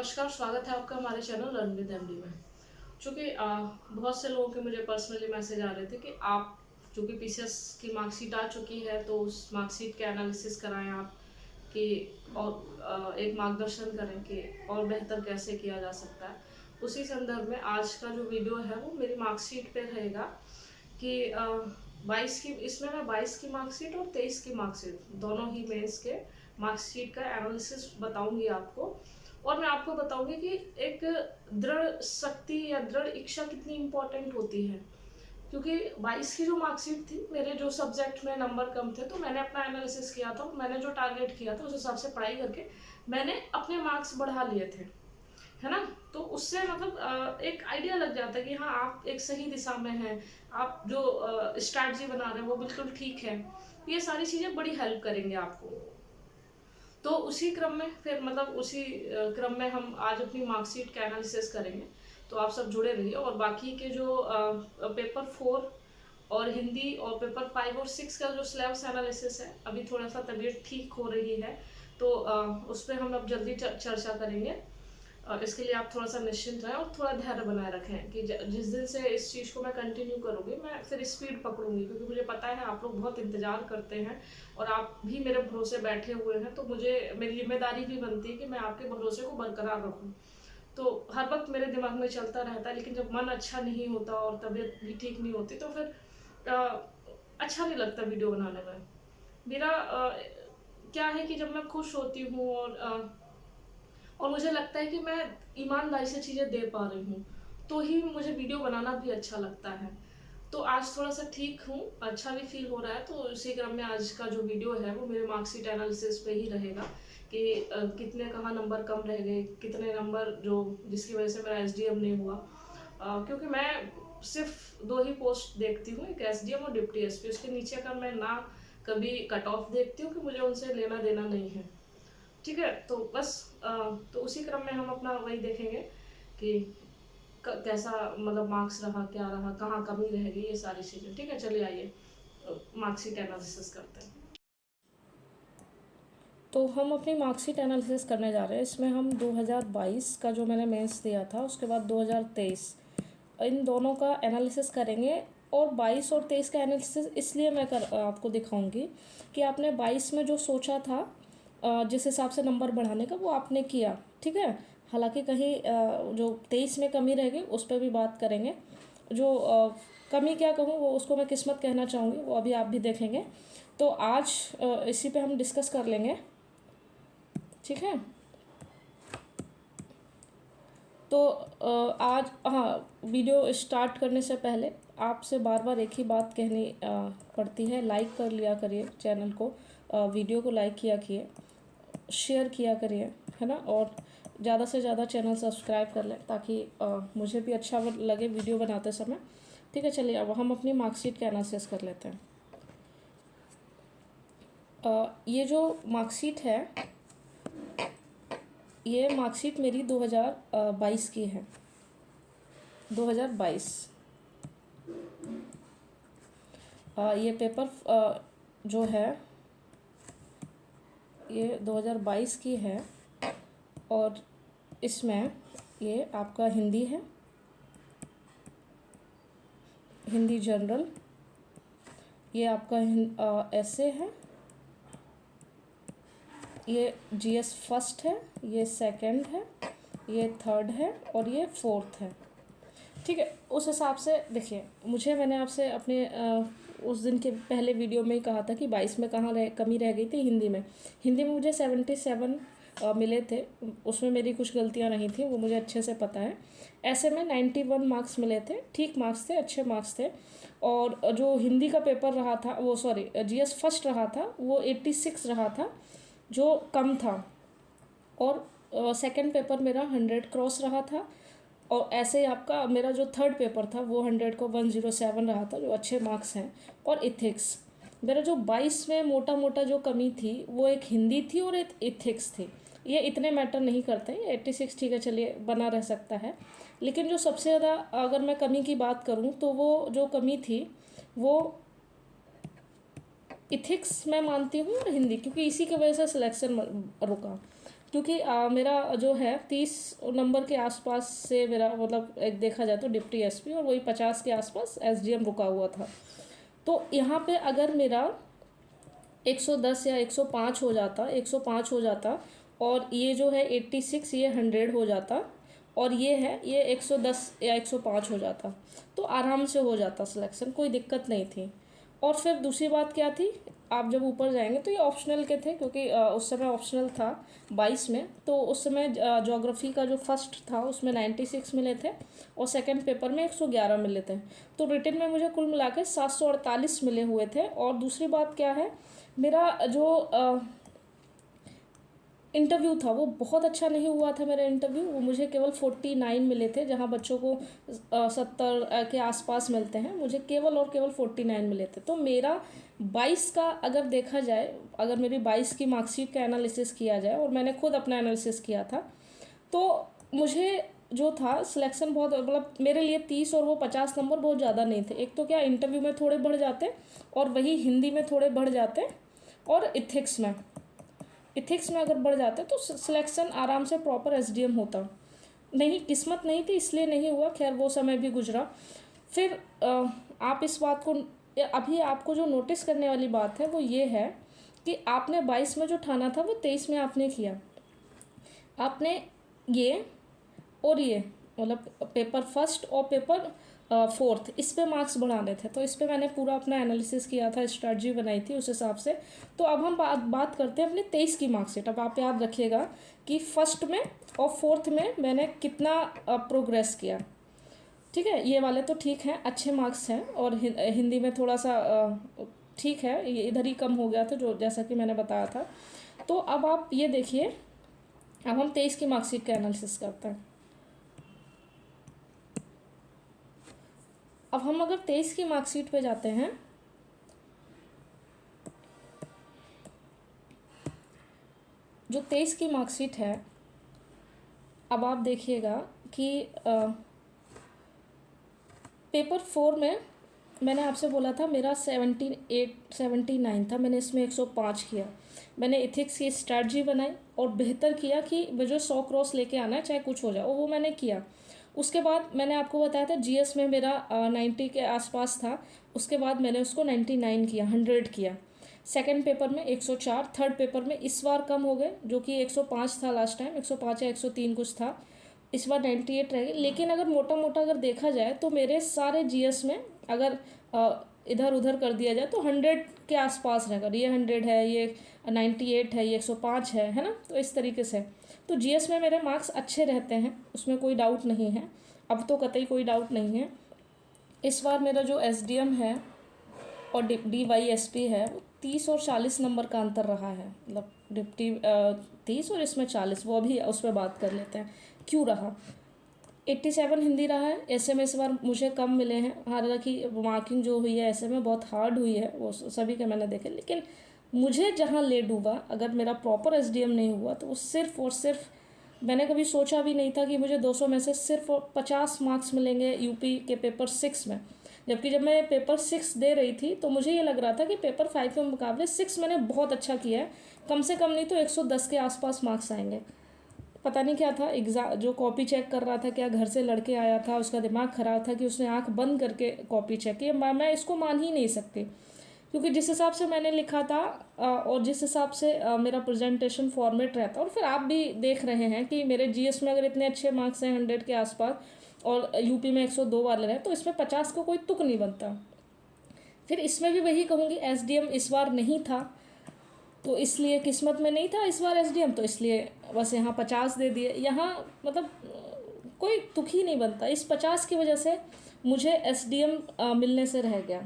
नमस्कार, स्वागत है आपका हमारे चैनल लर्न विद एमडी में। चूँकि बहुत से लोगों के मुझे पर्सनली मैसेज आ रहे थे कि आप चूँकि पीसीएस की मार्कशीट आ चुकी है तो उस मार्कशीट के एनालिसिस कराएं आप कि और एक मार्गदर्शन करें कि और बेहतर कैसे किया जा सकता है। उसी संदर्भ में आज का जो वीडियो है वो मेरी मार्कशीट पे रहेगा कि 22 की इसमें मैं 22 की मार्कशीट और 23 की मार्कशीट दोनों ही मेंस के मार्कशीट का एनालिसिस बताऊंगी आपको। और मैं आपको बताऊंगी कि एक दृढ़ शक्ति या दृढ़ इच्छा कितनी इम्पोर्टेंट होती है, क्योंकि 22 की जो मार्कशीट थी, मेरे जो सब्जेक्ट में नंबर कम थे तो मैंने अपना एनालिसिस किया था, मैंने जो टारगेट किया था उस हिसाब से पढ़ाई करके मैंने अपने मार्क्स बढ़ा लिए थे, है ना। तो उससे मतलब एक आइडिया लग जाता है कि हाँ आप एक सही दिशा में हैं, आप जो स्ट्रैटेजी बना रहे हैं वो बिल्कुल ठीक है। ये सारी चीज़ें बड़ी हेल्प करेंगे आपको। तो उसी क्रम में फिर मतलब उसी क्रम में हम आज अपनी मार्कशीट का एनालिसिस करेंगे। तो आप सब जुड़े रहिए। और बाकी के जो पेपर 4 और हिंदी और पेपर 5 और 6 का जो सिलेबस एनालिसिस है, अभी थोड़ा सा तबीयत ठीक हो रही है तो उस पर हम अब जल्दी चर्चा करेंगे। इसके लिए आप थोड़ा सा निश्चिंत रहें और थोड़ा धैर्य बनाए रखें कि जिस दिन से इस चीज़ को मैं कंटिन्यू करूँगी मैं फिर स्पीड पकड़ूंगी, क्योंकि मुझे पता है आप लोग बहुत इंतज़ार करते हैं और आप भी मेरे भरोसे बैठे हुए हैं। तो मुझे मेरी जिम्मेदारी भी बनती है कि मैं आपके भरोसे को बरकरार रखूँ। तो हर वक्त मेरे दिमाग में चलता रहता है, लेकिन जब मन अच्छा नहीं होता और तबीयत भी ठीक नहीं होती तो फिर अच्छा नहीं लगता वीडियो बनाने में। मेरा क्या है कि जब मैं खुश होती हूँ और मुझे लगता है कि मैं ईमानदारी से चीज़ें दे पा रही हूँ तो ही मुझे वीडियो बनाना भी अच्छा लगता है। तो आज थोड़ा सा ठीक हूँ, अच्छा भी फील हो रहा है। तो इसी क्रम में आज का जो वीडियो है वो मेरे मार्कशीट एनालिसिस पे ही रहेगा कि कितने कहाँ नंबर कम रह गए, कितने नंबर जो जिसकी वजह से मेरा एसडीएम नहीं हुआ। क्योंकि मैं सिर्फ दो ही पोस्ट देखती हूँ, एक एसडीएम और डिप्टी एसपी। उसके नीचे का मैं ना कभी कट ऑफ देखती हूँ कि मुझे उनसे लेना देना नहीं है। ठीक है, तो बस तो उसी क्रम में हम अपना वही देखेंगे कि कैसा मतलब मार्क्स रहा, क्या रहा, कहाँ कमी रह गई, ये सारी चीज़ें। ठीक है, चलिए आइए मार्कशीट एनालिसिस करते हैं। तो हम अपनी मार्कशीट एनालिसिस करने जा रहे हैं। इसमें हम 2022 का जो मैंने मेंस दिया था उसके बाद 2023 इन दोनों का एनालिसिस करेंगे। और 22 और 23 का एनालिसिस इसलिए मैं आपको दिखाऊंगी कि आपने 22 में जो सोचा था जिस हिसाब से नंबर बढ़ाने का वो आपने किया, ठीक है। हालांकि कहीं जो 23 में कमी रह गई उस पर भी बात करेंगे। जो कमी क्या कहूँ वो उसको मैं किस्मत कहना चाहूँगी, वो अभी आप भी देखेंगे। तो आज इसी पे हम डिस्कस कर लेंगे, ठीक है। तो आज हाँ, वीडियो स्टार्ट करने से पहले आपसे बार बार एक ही बात कहनी पड़ती है, लाइक कर लिया करिए चैनल को, वीडियो को लाइक किया किए, शेयर किया करिए, है ना। और ज़्यादा से ज़्यादा चैनल सब्सक्राइब कर लें ताकि मुझे भी अच्छा लगे वीडियो बनाते समय। ठीक है, चलिए अब हम अपनी मार्कशीट का एनालिसिस कर लेते हैं। ये जो मार्कशीट है ये मार्कशीट मेरी 2022 की है। 2022 ये पेपर जो है ये 2022 की है। और इसमें ये आपका हिंदी है, हिंदी जनरल। ये आपका ऐसे है, ये जीएस फर्स्ट है, ये सेकंड है, ये थर्ड है और ये फोर्थ है, ठीक है। उस हिसाब से देखिए, मैंने आपसे अपने उस दिन के पहले वीडियो में ही कहा था कि 22 में कहाँ कमी रह गई थी हिंदी में। हिंदी में मुझे 77 मिले थे, उसमें मेरी कुछ गलतियाँ नहीं थी, वो मुझे अच्छे से पता है। ऐसे में 91 मार्क्स मिले थे, ठीक मार्क्स थे, अच्छे मार्क्स थे। और जो हिंदी का पेपर रहा था वो सॉरी जीएस फर्स्ट रहा था वो 86 रहा था, जो कम था। और सेकंड पेपर मेरा 100 क्रॉस रहा था। और ऐसे ही आपका मेरा जो थर्ड पेपर था वो 100 को 107 रहा था, जो अच्छे मार्क्स हैं। और इथिक्स मेरा जो 22 में मोटा मोटा जो कमी थी वो एक हिंदी थी और एक इथिक्स थी। ये इतने मैटर नहीं करते, 86 ठीक है, चलिए बना रह सकता है। लेकिन जो सबसे ज़्यादा अगर मैं कमी की बात करूँ तो वो जो कमी थी वो इथिक्स मैं मानती हूँ और हिंदी, क्योंकि इसी की वजह से सिलेक्शन रुका। क्योंकि मेरा जो है 30 नंबर के आसपास से मेरा मतलब एक देखा जाए तो डिप्टी एसपी और वही 50 के आसपास एसडीएम रुका हुआ था। तो यहाँ पे अगर मेरा 110 या 105 हो जाता, 105 हो जाता, और ये जो है 86 ये 100 हो जाता, और ये है ये 110 या 105 हो जाता, तो आराम से हो जाता सिलेक्शन, कोई दिक्कत नहीं थी। और फिर दूसरी बात क्या थी, आप जब ऊपर जाएंगे तो ये ऑप्शनल के थे, क्योंकि उस समय ऑप्शनल था 22 में, तो उस समय ज्योग्राफी का जो फर्स्ट था उसमें 96 मिले थे और सेकंड पेपर में 111 मिले थे। तो रिटन में मुझे कुल मिला के 748 मिले हुए थे। और दूसरी बात क्या है, मेरा जो इंटरव्यू था वो बहुत अच्छा नहीं हुआ था। मेरा इंटरव्यू वो मुझे केवल 49 मिले थे, जहाँ बच्चों को 70 के आसपास मिलते हैं, मुझे केवल और केवल 49 मिले थे। तो मेरा 22 का अगर देखा जाए, अगर मेरी 22 की मार्कशीट का एनालिसिस किया जाए, और मैंने खुद अपना एनालिसिस किया था, तो मुझे जो था सिलेक्शन बहुत, मतलब मेरे लिए 30 और वो 50 नंबर बहुत ज़्यादा नहीं थे। एक तो क्या इंटरव्यू में थोड़े बढ़ जाते, और वही हिंदी में थोड़े बढ़ जाते, और इथिक्स में अगर बढ़ जाते तो सिलेक्शन आराम से प्रॉपर एसडीएम होता। नहीं, किस्मत नहीं थी इसलिए नहीं हुआ, खैर वो समय भी गुजरा। फिर आप इस बात को, अभी आपको जो नोटिस करने वाली बात है वो ये है कि आपने 22 में जो ठाना था वो 23 में आपने किया। आपने ये और ये मतलब पेपर फर्स्ट और पेपर फोर्थ, इस पे मार्क्स बढ़ाने थे, तो इस पे मैंने पूरा अपना एनालिसिस किया था, स्ट्रेटजी बनाई थी उस हिसाब से। तो अब हम बात करते हैं अपने 23 की मार्कशीट। अब आप याद रखिएगा कि फर्स्ट में और फोर्थ में मैंने कितना प्रोग्रेस किया। ठीक है, ये वाले तो ठीक हैं, अच्छे मार्क्स हैं, और हिंदी में थोड़ा सा ठीक है, ये इधर ही कम हो गया था जो, जैसा कि मैंने बताया था। तो अब आप ये देखिए, अब हम 23 की मार्कशीट का एनालिसिस करते हैं। अब हम अगर 23 की मार्कशीट पे जाते हैं, जो 23 की मार्कशीट है, अब आप देखिएगा कि पेपर 4 में मैंने आपसे बोला था मेरा 79 था, मैंने इसमें 105 किया। मैंने इथिक्स की स्ट्रैटेजी बनाई और बेहतर किया कि मुझे 100 क्रॉस लेके आना है चाहे कुछ हो जाए, वो मैंने किया। उसके बाद मैंने आपको बताया था जीएस में मेरा 90 के आसपास था, उसके बाद मैंने उसको 99 किया, 100 किया। सेकंड पेपर में 104, थर्ड पेपर में इस बार कम हो गए, जो कि 105 था लास्ट टाइम, 105 या 103 कुछ था, इस बार 98 रह गए। लेकिन अगर मोटा मोटा अगर देखा जाए तो मेरे सारे जीएस में अगर इधर उधर कर दिया जाए तो 100 के आसपास रहेगा। ये 100 है, ये 98 है, ये 105 है ना। तो इस तरीके से तो जीएस में मेरे मार्क्स अच्छे रहते हैं, उसमें कोई डाउट नहीं है, अब तो कतई कोई डाउट नहीं है। इस बार मेरा जो एसडीएम है और डीवाईएसपी है, 30 और 40 नंबर का अंतर रहा है, मतलब डिप्टी 30 और इसमें 40, वो अभी उस पर बात कर लेते हैं क्यों रहा। 87 हिंदी रहा है। ऐसे में इस बार मुझे कम मिले हैं, हालांकि मार्किंग जो हुई है ऐसे में बहुत हार्ड हुई है, वो सभी के मैंने देखे, लेकिन मुझे जहाँ ले डूबा, अगर मेरा प्रॉपर एसडीएम नहीं हुआ तो वो सिर्फ और सिर्फ, मैंने कभी सोचा भी नहीं था कि मुझे 200 में से सिर्फ 50 मार्क्स मिलेंगे यूपी के पेपर 6 में। जबकि जब मैं पेपर 6 दे रही थी तो मुझे ये लग रहा था कि पेपर 5 के मुकाबले 6 मैंने बहुत अच्छा किया है, कम से कम नहीं तो 110 के आसपास मार्क्स आएंगे। पता नहीं क्या था, एग्ज़ाम जो कॉपी चेक कर रहा था, क्या घर से लड़के आया था, उसका दिमाग ख़राब था कि उसने आंख बंद करके कॉपी चेक की। मैं इसको मान ही नहीं सकती, क्योंकि जिस हिसाब से मैंने लिखा था और जिस हिसाब से मेरा प्रेजेंटेशन फॉर्मेट रहता, और फिर आप भी देख रहे हैं कि मेरे जीएस में अगर इतने अच्छे मार्क्स हैं 100 के आसपास, और यूपी में 102 वाले रहे, तो इसमें 50 को कोई तुक नहीं बनता। फिर इसमें भी वही कहूँगी, एसडीएम इस बार नहीं था, तो इसलिए किस्मत में नहीं था इस बार एसडीएम, तो इसलिए बस यहाँ 50 दे दिए। यहाँ मतलब कोई तुक ही नहीं बनता, इस 50 की वजह से मुझे एसडीएम मिलने से रह गया।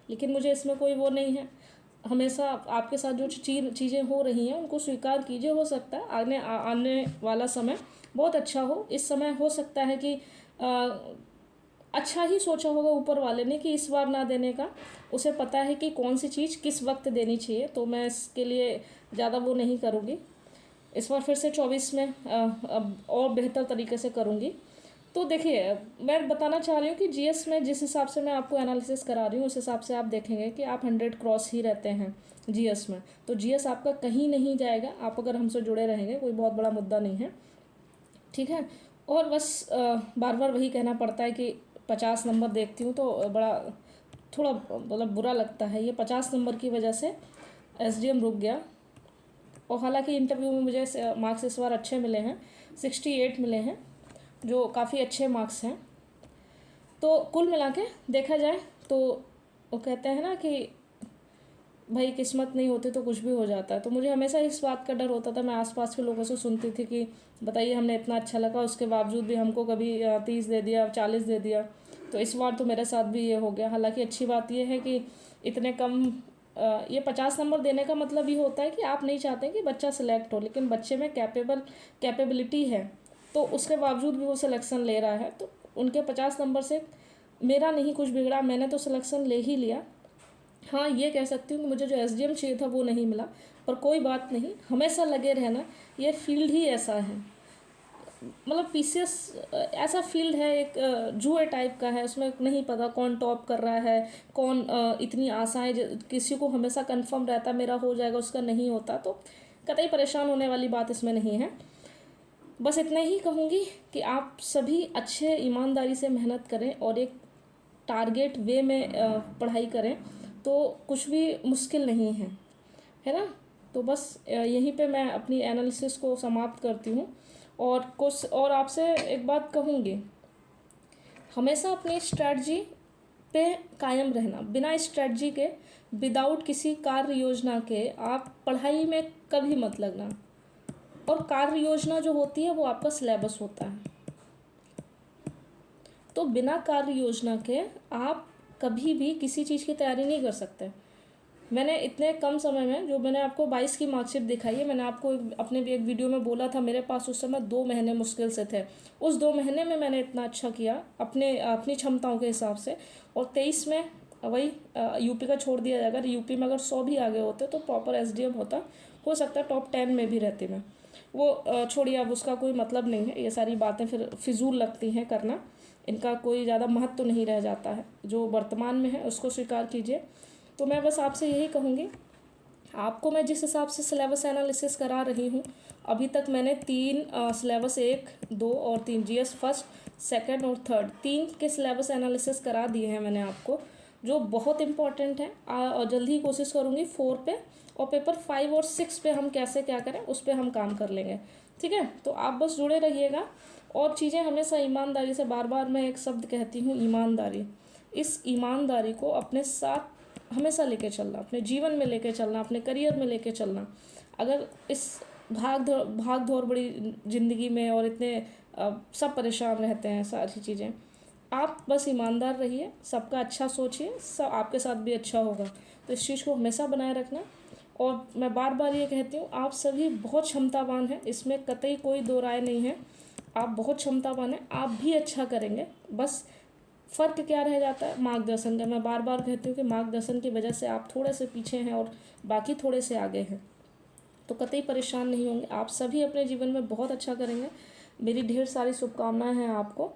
लेकिन मुझे इसमें कोई वो नहीं है, हमेशा आपके साथ जो चीज़ें हो रही हैं उनको स्वीकार कीजिए। हो सकता है आने वाला समय बहुत अच्छा हो। इस समय हो सकता है कि अच्छा ही सोचा होगा ऊपर वाले ने कि इस बार ना देने का, उसे पता है कि कौन सी चीज़ किस वक्त देनी चाहिए, तो मैं इसके लिए ज़्यादा वो नहीं करूँगी। इस बार फिर से 24 में और बेहतर तरीके से करूँगी। तो देखिए, मैं बताना चाह रही हूँ कि जीएस में जिस हिसाब से मैं आपको एनालिसिस करा रही हूँ उस हिसाब से आप देखेंगे कि आप 100 क्रॉस ही रहते हैं जीएस में। तो जीएस आपका कहीं नहीं जाएगा, आप अगर हमसे जुड़े रहेंगे, कोई बहुत बड़ा मुद्दा नहीं है, ठीक है। और बस बार बार वही कहना पड़ता है कि 50 नंबर देखती हूँ तो बड़ा थोड़ा मतलब बुरा लगता है। ये 50 नंबर की वजह से एसडीएम रुक गया। और हालांकि इंटरव्यू में मुझे मार्क्स इस बार अच्छे मिले हैं, 68 मिले हैं, जो काफ़ी अच्छे मार्क्स हैं। तो कुल मिला के देखा जाए तो वो कहते हैं ना कि भाई किस्मत नहीं होती तो कुछ भी हो जाता है। तो मुझे हमेशा इस बात का डर होता था, मैं आसपास के लोगों से सुनती थी कि बताइए हमने इतना अच्छा लगा, उसके बावजूद भी हमको कभी 30 दे दिया, 40 दे दिया। तो इस बार तो मेरे साथ भी ये हो गया। हालांकि अच्छी बात ये है कि इतने कम ये 50 नंबर देने का मतलब ये होता है कि आप नहीं चाहते कि बच्चा सिलेक्ट हो, लेकिन बच्चे में कैपेबिलिटी है, तो उसके बावजूद भी वो सिलेक्शन ले रहा है। तो उनके 50 नंबर से मेरा नहीं कुछ बिगड़ा, मैंने तो सिलेक्शन ले ही लिया। हाँ, ये कह सकती हूँ कि मुझे जो एसडीएम चाहिए था वो नहीं मिला, पर कोई बात नहीं, हमेशा लगे रहना, ये फील्ड ही ऐसा है। मतलब पीसीएस ऐसा फील्ड है, एक जुए टाइप का है, उसमें नहीं पता कौन टॉप कर रहा है, कौन इतनी आशाएं, किसी को हमेशा कंफर्म रहता मेरा हो जाएगा, उसका नहीं होता। तो कतई परेशान होने वाली बात इसमें नहीं है। बस इतना ही कहूँगी कि आप सभी अच्छे ईमानदारी से मेहनत करें और एक टारगेट वे में पढ़ाई करें, तो कुछ भी मुश्किल नहीं है ना। तो बस यहीं पे मैं अपनी एनालिसिस को समाप्त करती हूँ। और कुछ और आपसे एक बात कहूँगी, हमेशा अपनी स्ट्रेटजी पे कायम रहना। बिना स्ट्रेटजी के, विदाउट किसी कार्य योजना के आप पढ़ाई में कभी मत लगना। और कार्य योजना जो होती है वो आपका सिलेबस होता है। तो बिना कार्य योजना के आप कभी भी किसी चीज़ की तैयारी नहीं कर सकते। मैंने इतने कम समय में, जो मैंने आपको 22 की मार्कशीट दिखाई है, मैंने आपको अपने भी एक वीडियो में बोला था, मेरे पास उस समय 2 महीने मुश्किल से थे। उस 2 महीने में मैंने इतना अच्छा किया अपनी क्षमताओं के हिसाब से। और 23 में वही यूपी का छोड़ दिया जाएगा, यूपी में अगर 100 भी आगे होते तो प्रॉपर एसडीएम होता, हो सकता है टॉप 10 में भी रहती मैं। वो छोड़िए, अब उसका कोई मतलब नहीं है, ये सारी बातें फिर फिजूल लगती हैं करना, इनका कोई ज़्यादा महत्व तो नहीं रह जाता है। जो वर्तमान में है उसको स्वीकार कीजिए। तो मैं बस आपसे यही कहूँगी, आपको मैं जिस हिसाब से सिलेबस एनालिसिस करा रही हूँ, अभी तक मैंने 3 सिलेबस 1, 2 और 3 जीएस फर्स्ट, सेकंड और थर्ड 3 के सिलेबस एनालिसिस करा दिए हैं मैंने आपको, जो बहुत इंपॉर्टेंट है। और जल्दी ही कोशिश करूँगी 4 पे, और पेपर 5 और 6 पे हम कैसे क्या करें उस पर हम काम कर लेंगे, ठीक है। तो आप बस जुड़े रहिएगा और चीज़ें हमेशा ईमानदारी से, बार बार मैं एक शब्द कहती हूँ, ईमानदारी। इस ईमानदारी को अपने साथ हमेशा लेके चलना, अपने जीवन में लेके चलना, अपने करियर में लेके चलना। अगर इस भाग दौड़ बड़ी ज़िंदगी में और इतने सब परेशान रहते हैं, सारी चीज़ें, आप बस ईमानदार रहिए, सबका अच्छा सोचिए, सब आपके साथ भी अच्छा होगा। तो इस चीज़ को हमेशा बनाए रखना। और मैं बार बार ये कहती हूँ, आप सभी बहुत क्षमतावान हैं, इसमें कतई कोई दो राय नहीं है। आप बहुत क्षमतावान हैं, आप भी अच्छा करेंगे। बस फ़र्क क्या रह जाता है, मार्गदर्शन का। मैं बार बार कहती हूँ कि मार्गदर्शन की वजह से आप थोड़े से पीछे हैं और बाकी थोड़े से आगे हैं। तो कतई परेशान नहीं होंगे, आप सभी अपने जीवन में बहुत अच्छा करेंगे। मेरी ढेर सारी शुभकामनाएं हैं आपको।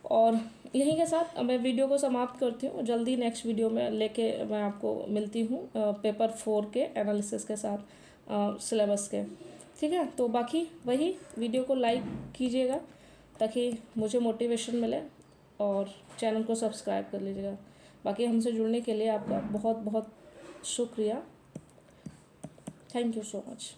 और यहीं के साथ मैं वीडियो को समाप्त करती हूँ। जल्दी नेक्स्ट वीडियो में लेके मैं आपको मिलती हूँ पेपर 4 के एनालिसिस के साथ, सिलेबस के, ठीक है। तो बाकी वही, वीडियो को लाइक कीजिएगा ताकि मुझे मोटिवेशन मिले, और चैनल को सब्सक्राइब कर लीजिएगा। बाकी हमसे जुड़ने के लिए आपका बहुत बहुत शुक्रिया। Thank you so much.